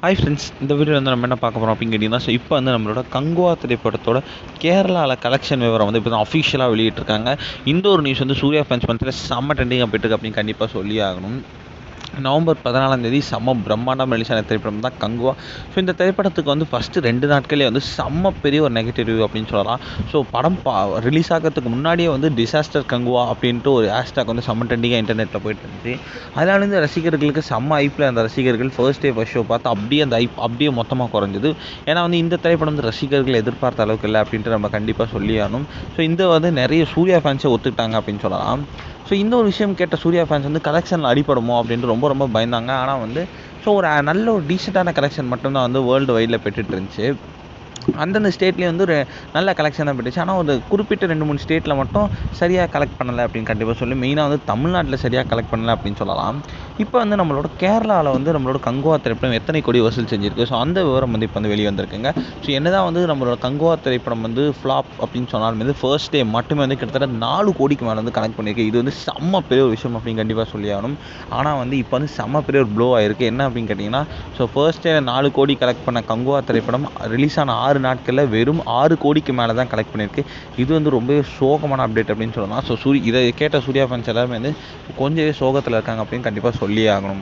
Hi friends, இந்த video வந்து நம்ம என்ன பார்க்க போகிறோம் அப்படின்னு கேட்டிங்கன்னா, இப்போ வந்து நம்மளோட கங்குவா திரைப்படத்தோட கேரளாவில் கலெக்ஷன் விவரம் வந்து இப்போ தான் அஃபிஷியலாக வெளியிட்டிருக்காங்க. இந்த ஒரு நியூஸ் வந்து சூர்யா ஃபேன்ஸ் மத்தியில் செம்ம ட்ரெண்டிங்காக போயிட்டுருக்கு அப்படின்னு கண்டிப்பாக சொல்லி ஆகணும். நவம்பர் 14 செம்ம பிரம்மாண்டம் ரிலீஸான திரைப்படம் தான் கங்குவா. ஸோ இந்த திரைப்படத்துக்கு வந்து ஃபஸ்ட்டு 2 நாட்களே வந்து செம்ம பெரிய ஒரு நெகட்டிவ் ரிவ்யூ அப்படின்னு சொல்லலாம். ஸோ படம் ரிலீஸ் ஆகிறதுக்கு முன்னாடியே வந்து டிசாஸ்டர் கங்குவா அப்படின்ட்டு ஒரு ஹேஷ்டாக் வந்து செம்ம ட்ரெண்டிங்காக இன்டர்நெட்டில் போயிட்டு இருந்துச்சு. அதனால இருந்து ரசிகர்களுக்கு செம்ம ஐப்பில் அந்த ரசிகர்கள் ஃபர்ஸ்ட் டே ஃபர்ஸ்ட் ஷோ பார்த்து அப்படியே அந்த ஐப் அப்படியே மொத்தமாக குறைஞ்சிது. ஏன்னா வந்து இந்த திரைப்படம் வந்து ரசிகர்கள் எதிர்பார்த்த அளவுக்கு இல்லை அப்படின்ட்டு நம்ம கண்டிப்பாக சொல்லியாகணும். ஸோ இந்த வந்து நிறைய சூர்யா ஃபேன்ஸை ஒத்துக்கிட்டாங்க அப்படின்னு சொல்லலாம். ஸோ இந்த ஒரு விஷயம் கேட்ட சூர்யா ஃபேன்ஸ் வந்து கலெக்ஷனில் அடிபடுமோ அப்படின்ட்டு ரொம்ப ரொம்ப பயந்தாங்க. ஆனால் வந்து ஸோ ஒரு நல்ல ஒரு டீசெண்டான கலெக்ஷன் மட்டும்தான் வந்து வேர்ல்டு வைடில் பெற்றுட்டு இருந்துச்சு. அந்தந்த ஸ்டேட்லேயும் வந்து ஒரு நல்ல கலெக்ஷன் தான் பெற்றுச்சு. ஆனால் ஒரு குறிப்பிட்ட 2-3 ஸ்டேட்டில் மட்டும் சரியாக கலெக்ட் பண்ணலை அப்படின்னு கண்டிப்பாக சொல்லி, மெயினாக வந்து தமிழ்நாட்டில் சரியாக கலெக்ட் பண்ணலை அப்படின்னு சொல்லலாம். இப்போ வந்து நம்மளோட கேரளாவில் வந்து நம்மளோட கங்குவா திரைப்படம் எத்தனை கோடி வசூல் செஞ்சுருக்கு, ஸோ அந்த விவரம் வந்து இப்போ வந்து வெளியே வந்திருக்குங்க. ஸோ என்னதான் வந்து நம்மளோட கங்குவா திரைப்படம் வந்து ஃப்ளாப் அப்படின்னு சொன்னாலும் வந்து ஃபர்ஸ்ட் டே மட்டுமே வந்து கிட்டத்தட்ட 4 கோடிக்கு மேலே வந்து கனெக்ட் பண்ணியிருக்கு. இது வந்து செம்ம பெரிய ஒரு விஷயம் அப்படின்னு கண்டிப்பாக சொல்லி ஆகணும். ஆனால் வந்து இப்போ வந்து செம்ம பெரிய ஒரு ப்ளோ ஆயிருக்கு. என்ன அப்படின்னு கேட்டிங்கன்னா, ஸோ ஃபர்ஸ்ட் டே 4 கோடி கலெக்ட் பண்ண கங்குவா திரைப்படம் ரிலீஸ் ஆன 6 நாட்களில் வெறும் 6 கோடிக்கு மேலே தான் கலெக்ட் பண்ணியிருக்கு. இது வந்து ரொம்பவே சோகமான அப்டேட் அப்படின்னு சொல்லலாம். ஸோ இதை கேட்ட சூர்யா ஃபேன்ஸ் எல்லாருமே வந்து கொஞ்சம் சோகத்தில் இருக்காங்க அப்படின்னு கண்டிப்பாக சொல்லியே ஆகணும்.